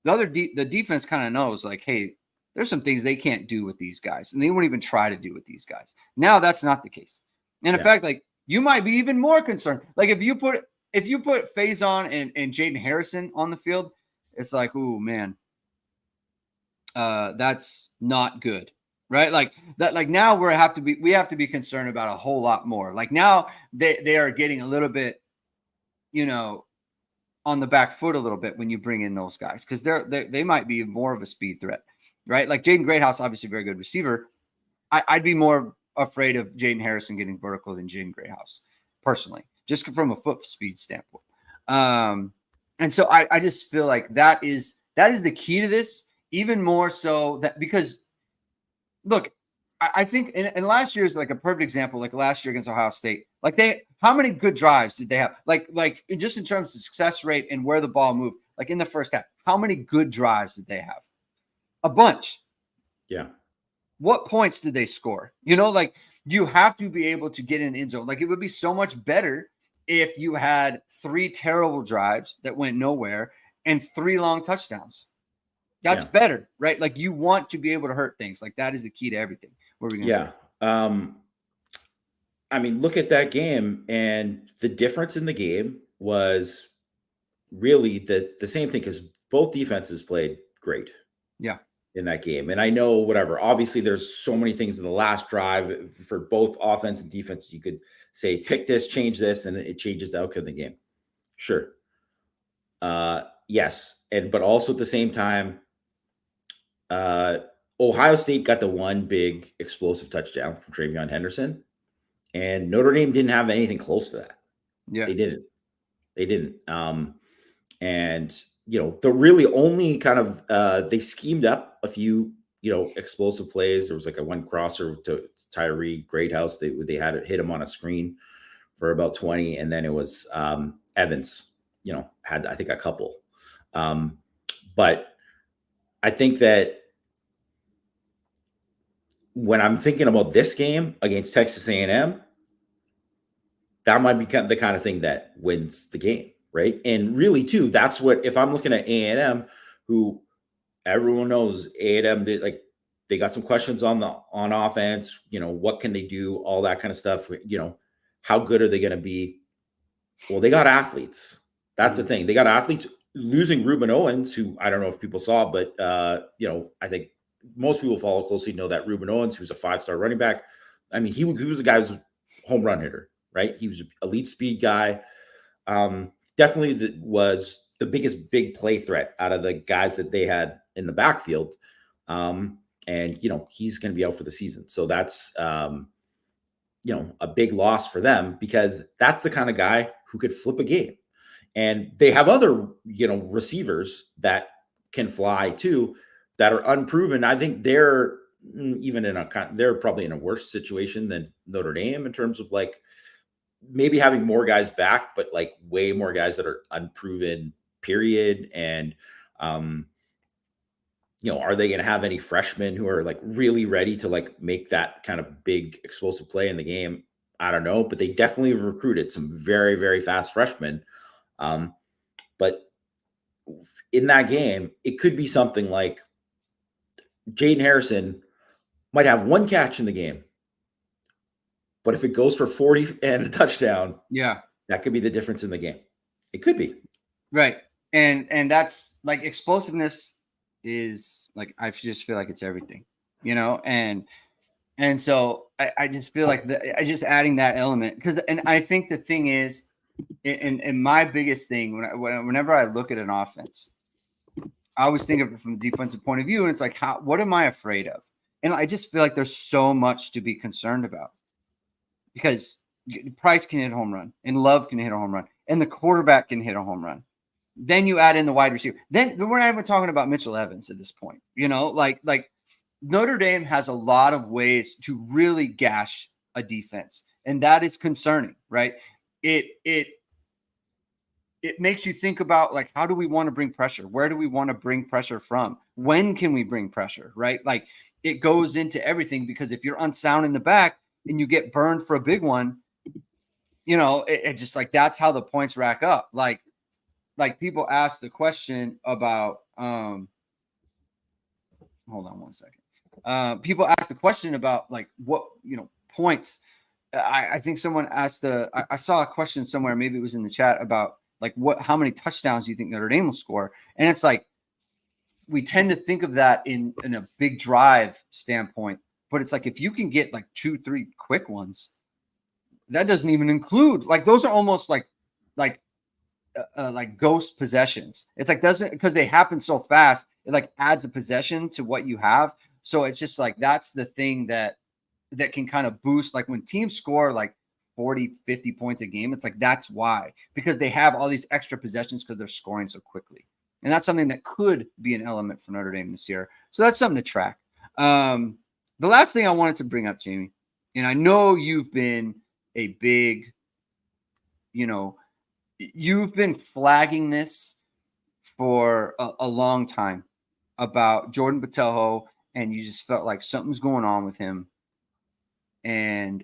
The defense kind of knows, like, hey, there's some things they can't do with these guys, and they won't even try to do with these guys. Now that's not the case. And in fact, like, you might be even more concerned. Like, if you put Faison and Jaden Harrison on the field, it's like, ooh, man, that's not good, right? Like that. Like, now we have to be concerned about a whole lot more. Like, now they are getting a little bit, on the back foot a little bit when you bring in those guys, because they might be more of a speed threat, right? Like, Jaden Greathouse, obviously a very good receiver. I'd be more afraid of Jaden Harrison getting vertical than Jaden Greathouse, personally, just from a foot speed standpoint. And so I just feel like that is the key to this, even more so that, because look, I think and last year is like a perfect example. Like, last year against Ohio State, like, how many good drives did they have? Like just in terms of success rate and where the ball moved, like in the first half, how many good drives did they have? A bunch. Yeah. What points did they score? Like, you have to be able to get in the end zone. Like, it would be so much better if you had 3 terrible drives that went nowhere and 3 long touchdowns. That's better, right? Like, you want to be able to hurt things. Like, that is the key to everything. What are we going to say? I mean, look at that game, and the difference in the game was really the same thing, because both defenses played great. Yeah. In that game. And I know, whatever, obviously there's so many things in the last drive for both offense and defense. You could say, pick this, change this, and it changes the outcome of the game. Sure. Yes. But also at the same time, Ohio State got the one big explosive touchdown from Travion Henderson, and Notre Dame didn't have anything close to that. Yeah. They didn't. And the really only kind of they schemed up a few explosive plays. There was like a one crosser to Tyree Greathouse. They had it hit him on a screen for about 20, and then it was Evans. Had, I think, a couple. But I think that when I'm thinking about this game against Texas A&M, that might be the kind of thing that wins the game. Right. And really, too, that's what, if I'm looking at A&M, who everyone knows A&M, they got some questions on offense, what can they do? All that kind of stuff. How good are they going to be? Well, they got athletes. That's the thing. They got athletes. Losing Reuben Owens, who I don't know if people saw, but, I think most people follow closely know that Reuben Owens, who's a 5-star running back. I mean, he was a guy who's a home run hitter, right? He was an elite speed guy. Definitely was the biggest big play threat out of the guys that they had in the backfield. And, he's going to be out for the season. So that's, a big loss for them, because that's the kind of guy who could flip a game. And they have other, receivers that can fly too, that are unproven. I think they're they're probably in a worse situation than Notre Dame in terms of, like, maybe having more guys back, but like way more guys that are unproven, period. And, are they going to have any freshmen who are like really ready to like make that kind of big explosive play in the game? I don't know, but they definitely have recruited some very, very fast freshmen. But in that game, it could be something like Jaden Harrison might have one catch in the game, but if it goes for 40 and a touchdown, Yeah. that could be the difference in the game. It could be. Right. And that's like explosiveness is like I just feel like it's everything, and so I just feel like I just adding that element because and I think the thing is and my biggest thing whenever I look at an offense, I always think of it from a defensive point of view, and it's like what am I afraid of? And I just feel like there's so much to be concerned about because Price can hit a home run and Love can hit a home run and the quarterback can hit a home run. Then you add in the wide receiver. Then we're not even talking about Mitchell Evans at this point. Like Notre Dame has a lot of ways to really gash a defense, and that is concerning, right? It makes you think about like how do we want to bring pressure? Where do we want to bring pressure from? When can we bring pressure, right? Like it goes into everything because if you're unsound in the back and you get burned for a big one, it just like that's how the points rack up. Like people ask the question about hold on one second. People ask the question about like what points. I think someone asked I saw a question somewhere, maybe it was in the chat about like how many touchdowns do you think Notre Dame will score? And it's like we tend to think of that in a big drive standpoint, but it's like if you can get like 2-3 quick ones, that doesn't even include like those are almost like ghost possessions. It's like doesn't because they happen so fast, it like adds a possession to what you have. So it's just like that's the thing that can kind of boost like when teams score like 40-50 points a game, it's like that's why, because they have all these extra possessions because they're scoring so quickly. And that's something that could be an element for Notre Dame this year. So that's something to track. The last thing I wanted to bring up, Jamie, and I know you've been a big, you've been flagging this for a long time about Jordan Botelho, and you just felt like something's going on with him. And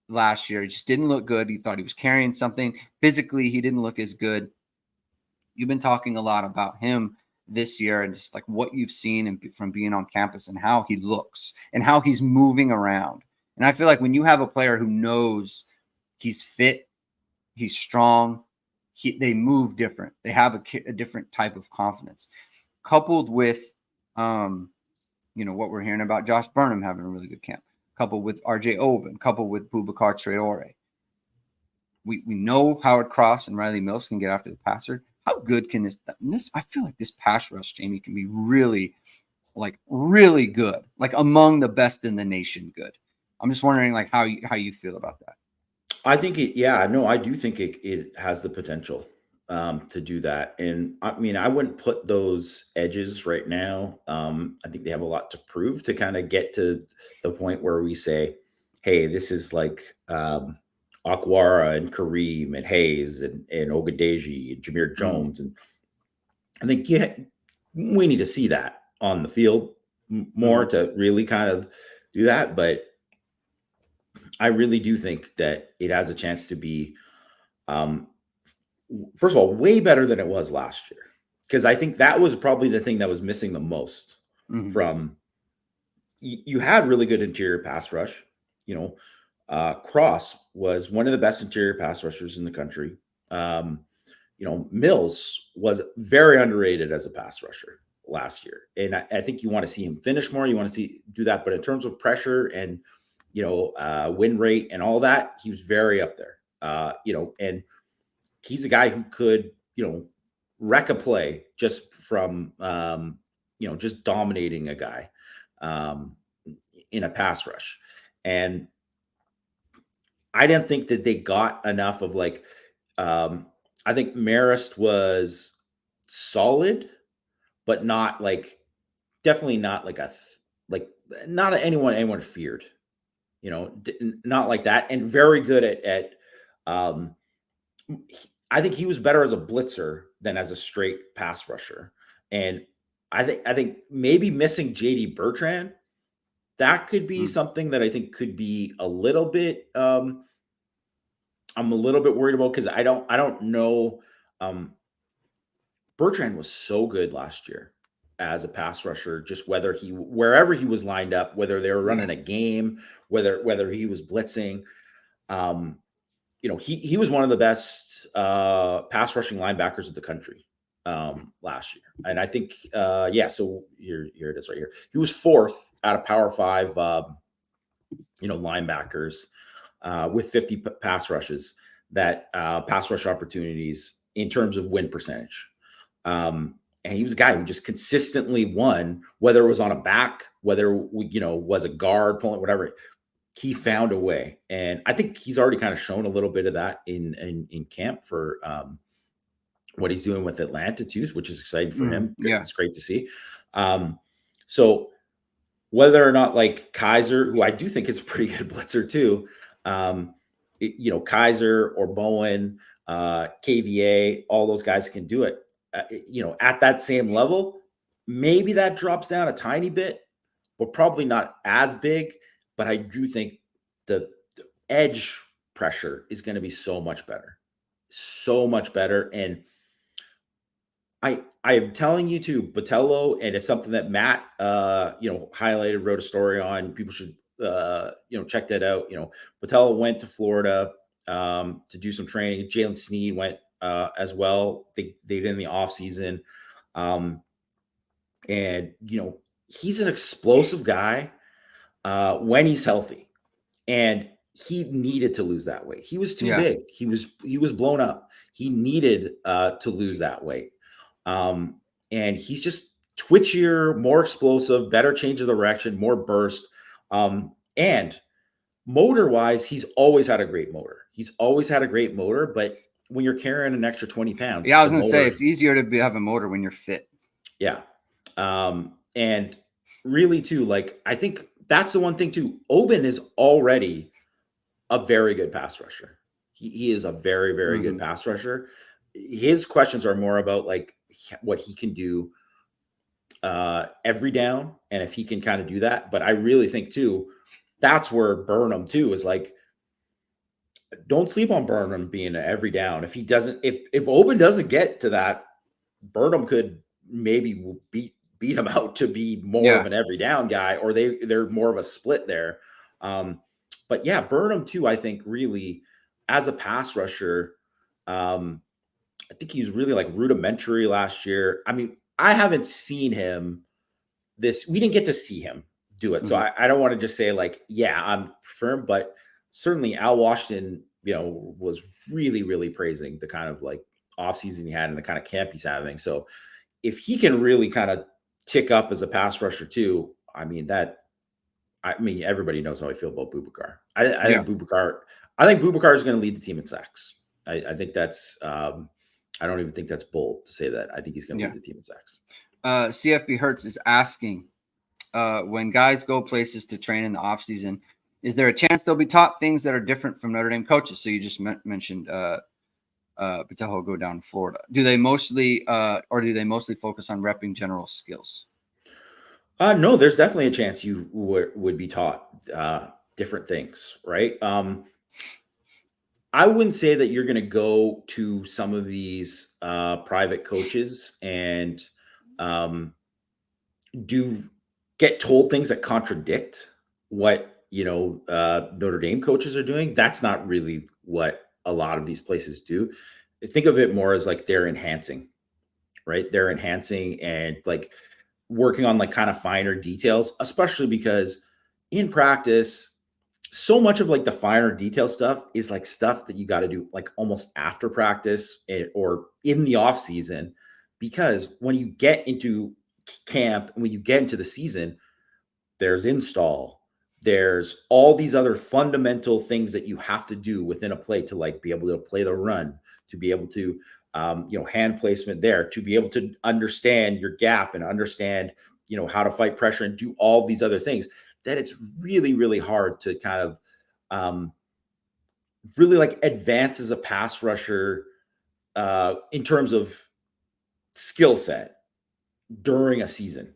last year, he just didn't look good. He thought he was carrying something. Physically, he didn't look as good. You've been talking a lot about him this year and just like what you've seen and from being on campus and how he looks and how he's moving around. And I feel like when you have a player who knows he's fit, he's strong, they move different. They have a different type of confidence, coupled with, what we're hearing about Josh Burnham having a really good camp, coupled with RJ Oben, coupled with Boubacar Traore. We know Howard Cross and Riley Mills can get after the passer. How good can this? I feel like this pass rush, Jamie, can be really, really good, like among the best in the nation. Good. I'm just wondering, like, how you feel about that. I think I do think it has the potential to do that. And I mean, I wouldn't put those edges right now. I think they have a lot to prove to kind of get to the point where we say, hey, this is like Akwara and Kareem and Hayes and Ogadeji and Jameer Jones. And I think we need to see that on the field more to really kind of do that. But I really do think that it has a chance to be, first of all, way better than it was last year. Because I think that was probably the thing that was missing the most from. You had really good interior pass rush. Cross was one of the best interior pass rushers in the country. Mills was very underrated as a pass rusher last year. And I think you want to see him finish more. You want to do that. But in terms of pressure and, win rate and all that, he was very up there. And he's a guy who could, wreck a play just from, just dominating a guy in a pass rush. And I didn't think that they got enough of like, I think Marist was solid, but not like, definitely not like not anyone feared, not like that. And very good at I think he was better as a blitzer than as a straight pass rusher. And I think maybe missing JD Bertrand, that could be something that I think could be a little bit, I'm a little bit worried about because I don't know. Bertrand was so good last year. as a pass rusher, just wherever he was lined up, whether they were running a game, whether he was blitzing. He was one of the best pass rushing linebackers in the country last year. And I think, so here it is right here. He was 4th out of Power 5, linebackers with 50 pass rushes, pass rush opportunities in terms of win percentage. And he was a guy who just consistently won, whether it was on a back, whether, was a guard pulling, whatever. He found a way. And I think he's already kind of shown a little bit of that in camp for what he's doing with Atlanta too, which is exciting for him. Yeah. It's great to see. So whether or not like Kaiser, who I do think is a pretty good blitzer too, Kaiser or Bowen, KVA, all those guys can do it. At that same level, maybe that drops down a tiny bit, but probably not as big. But I do think the edge pressure is going to be so much better. And I am telling you too, Botello, and it's something that Matt, highlighted, wrote a story on. People should, check that out. Botello went to Florida to do some training. Jalen Sneed went as well. They did in the off season. And, he's an explosive guy when he's healthy, and he needed to lose that weight. He was too big. He was blown up. He needed to lose that weight. And he's just twitchier, more explosive, better change of direction, more burst. And motor wise, he's always had a great motor. But when you're carrying an extra 20 pounds. Yeah, I was going to say, it's easier to have a motor when you're fit. Yeah. And really too, like, I think that's the one thing too. Oben is already a very good pass rusher. He is a very, very good pass rusher. His questions are more about like what he can do every down, and if he can kind of do that. But I really think too, that's where Burnham too is like, don't sleep on Burnham being an every down. If he doesn't, if Oben doesn't get to that, Burnham could maybe beat him out to be more of an every down guy, or they're more of a split there. But yeah, Burnham too, I think really as a pass rusher, I think he was really like rudimentary last year. I mean, I haven't seen him we didn't get to see him do it. So I don't want to just say like, yeah, I'm firm, but certainly Al Washington, was really, really praising the kind of like offseason he had and the kind of camp he's having. So if he can really kind of tick up as a pass rusher too, I mean, everybody knows how I feel about Boubacar. I think Boubacar is going to lead the team in sacks. I think that's, I don't even think that's bold to say that. I think he's going to lead the team in sacks. CFB Hertz is asking, when guys go places to train in the offseason, is there a chance they'll be taught things that are different from Notre Dame coaches? So you just mentioned Patel go down to Florida. Do they mostly focus on repping general skills? No, there's definitely a chance you would be taught different things, right? I wouldn't say that you're going to go to some of these private coaches and get told things that contradict what Notre Dame coaches are doing. That's not really what a lot of these places do. Think of it more as like they're enhancing, right? They're enhancing and like working on like kind of finer details, especially because in practice, so much of like the finer detail stuff is like stuff that you got to do like almost after practice or in the off season, because when you get into camp and when you get into the season, there's install, there's all these other fundamental things that you have to do within a play to like be able to play the run, to be able to hand placement there, to be able to understand your gap and understand how to fight pressure and do all these other things, that it's really, really hard to kind of really like advance as a pass rusher in terms of skill set during a season.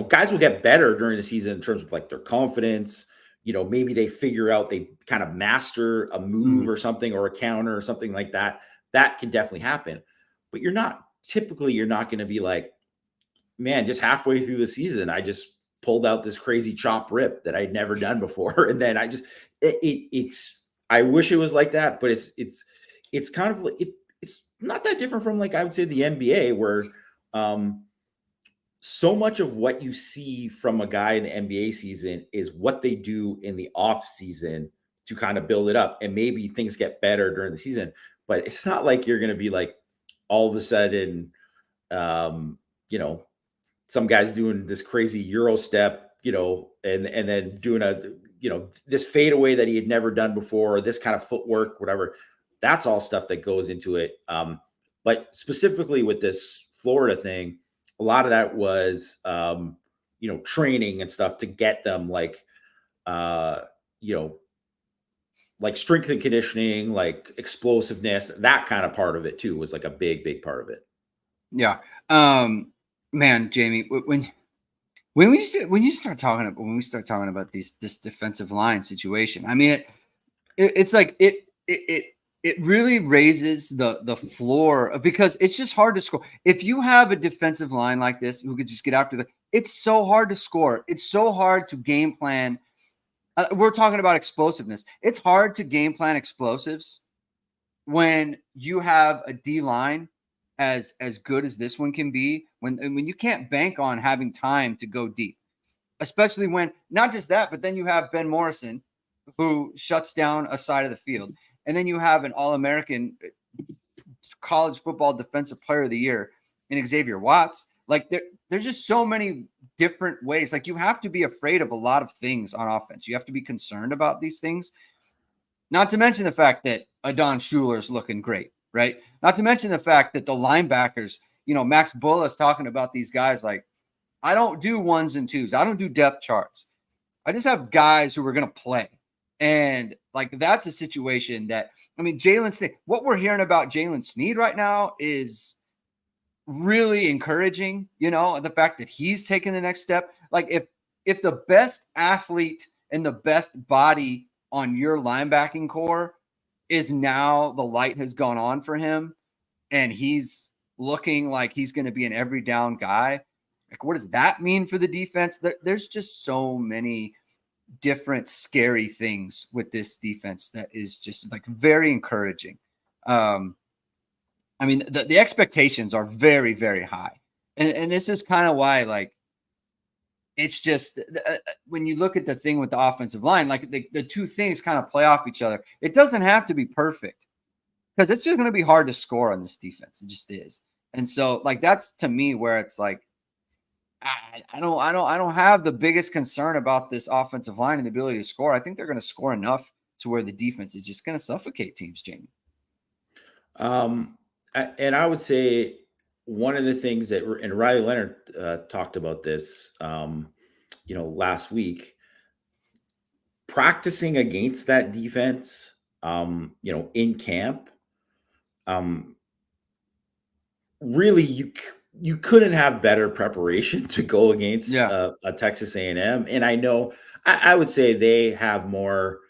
Guys will get better during the season in terms of like their confidence. Maybe they figure out, they kind of master a move or something, or a counter or something like that. That can definitely happen, but you're not going to be like man, just halfway through the season, I just pulled out this crazy chop rip that I'd never done before. And then it's, I wish it was like that, but it's kind of like, it's not that different from like, I would say the NBA where, so much of what you see from a guy in the NBA season is what they do in the off season to kind of build it up. And maybe things get better during the season, but it's not like you're going to be like all of a sudden, you know, some guys doing this crazy Euro step, you know, and then doing this fadeaway that he had never done before, or this kind of footwork, whatever. That's all stuff that goes into it. But specifically with this Florida thing, a lot of that was, training and stuff to get them like, like strength and conditioning, like explosiveness, that kind of part of it too was like a big, big part of it. Yeah. Man, Jamie, when we start talking about this defensive line situation, I mean, it's like it really raises the floor because it's just hard to score. If you have a defensive line like this who could just get after it's so hard to score. It's so hard to game plan. We're talking about explosiveness. It's hard to game plan explosives when you have a D line as good as this one can be, when you can't bank on having time to go deep, especially when not just that, but then you have Ben Morrison who shuts down a side of the field. And then you have an All-American college football defensive player of the year in Xavier Watts. Like there's just so many different ways. Like you have to be afraid of a lot of things on offense. You have to be concerned about these things. Not to mention the fact that Adon Schuler's looking great, right? Not to mention the fact that the linebackers, Max Bullis talking about these guys like, I don't do ones and twos. I don't do depth charts. I just have guys who are going to play. And like that's a situation that, I mean, Jalen Sneed, what we're hearing about Jalen Sneed right now is really encouraging, the fact that he's taking the next step. Like if the best athlete and the best body on your linebacking core is now the light has gone on for him and he's looking like he's going to be an every down guy. Like, what does that mean for the defense? There's just so many different scary things with this defense that is just like very encouraging. I mean, the expectations are very, very high. And this is kind of why, like, it's just when you look at the thing with the offensive line, like the two things kind of play off each other. It doesn't have to be perfect because it's just going to be hard to score on this defense. It just is. And so like, that's to me where it's like, I don't have the biggest concern about this offensive line and the ability to score. I think they're going to score enough to where the defense is just going to suffocate teams, Jamie. And I would say one of the things that, and Riley Leonard talked about this, last week, practicing against that defense, in camp, really you couldn't have better preparation to go against a Texas A&M. And I know I would say they have more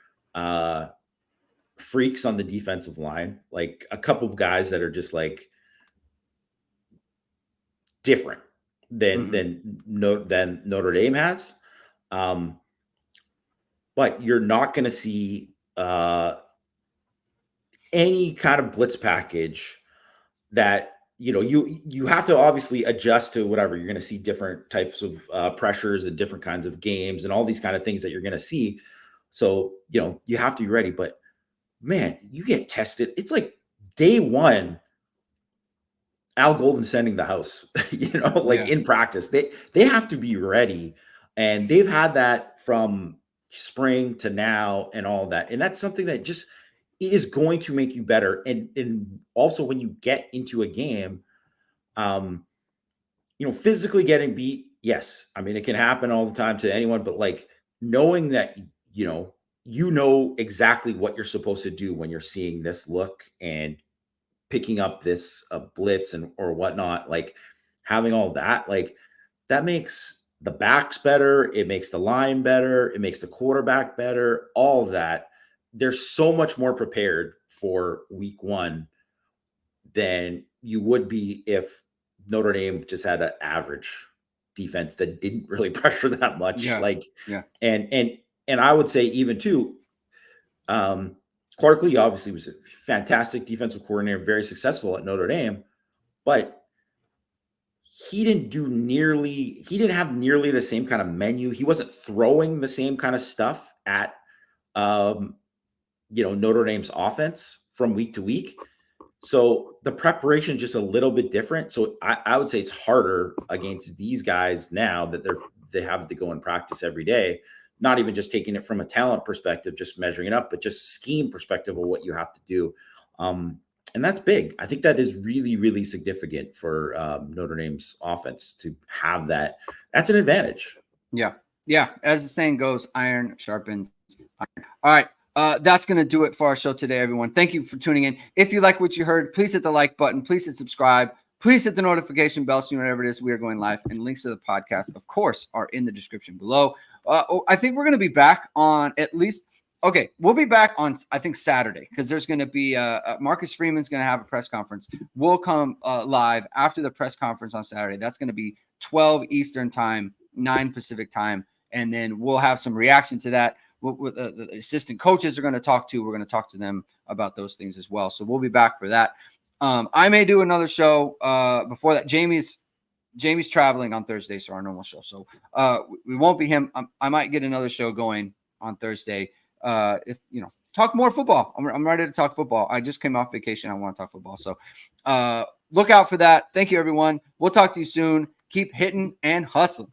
freaks on the defensive line, like a couple of guys that are just like different than Notre Dame has. But you're not going to see any kind of blitz package that you have to obviously adjust to whatever you're going to see, different types of pressures and different kinds of games and all these kind of things that you're going to see. So, you have to be ready, but man, you get tested. It's like day one, Al Golden sending the house, in practice, they have to be ready. And they've had that from spring to now and all that. And that's something that just, it is going to make you better. And also when you get into a game, physically getting beat. Yes. I mean, it can happen all the time to anyone, but like knowing that, you know exactly what you're supposed to do when you're seeing this look and picking up this blitz or whatnot, like having all that, like that makes the backs better. It makes the line better. It makes the quarterback better, all of that. They're so much more prepared for week one than you would be if Notre Dame just had an average defense that didn't really pressure that much. Yeah. Like, Yeah. And I would say even too, Clark Lee obviously was a fantastic defensive coordinator, very successful at Notre Dame, but he didn't have nearly the same kind of menu. He wasn't throwing the same kind of stuff at, Notre Dame's offense from week to week. So the preparation is just a little bit different. So I would say it's harder against these guys now that they have to go and practice every day, not even just taking it from a talent perspective, just measuring it up, but just scheme perspective of what you have to do. And that's big. I think that is really, really significant for Notre Dame's offense to have that. That's an advantage. Yeah. Yeah. As the saying goes, iron sharpens iron. All right. That's going to do it for our show today, everyone. Thank you for tuning in. If you like what you heard, please hit the like button. Please hit subscribe. Please hit the notification bell so you know whenever it is we are going live. And links to the podcast, of course, are in the description below. I think we're going to be back on at least – okay, we'll be back on, I think, Saturday because there's going to be Marcus Freeman's going to have a press conference. We'll come live after the press conference on Saturday. That's going to be 12 Eastern time, 9 Pacific time. And then we'll have some reaction to that. The assistant coaches are going to talk to. We're going to talk to them about those things as well. So we'll be back for that. I may do another show before that. Jamie's traveling on Thursday, so our normal show. So we won't be him. I might get another show going on Thursday. If talk more football. I'm ready to talk football. I just came off vacation. I want to talk football. So look out for that. Thank you, everyone. We'll talk to you soon. Keep hitting and hustling.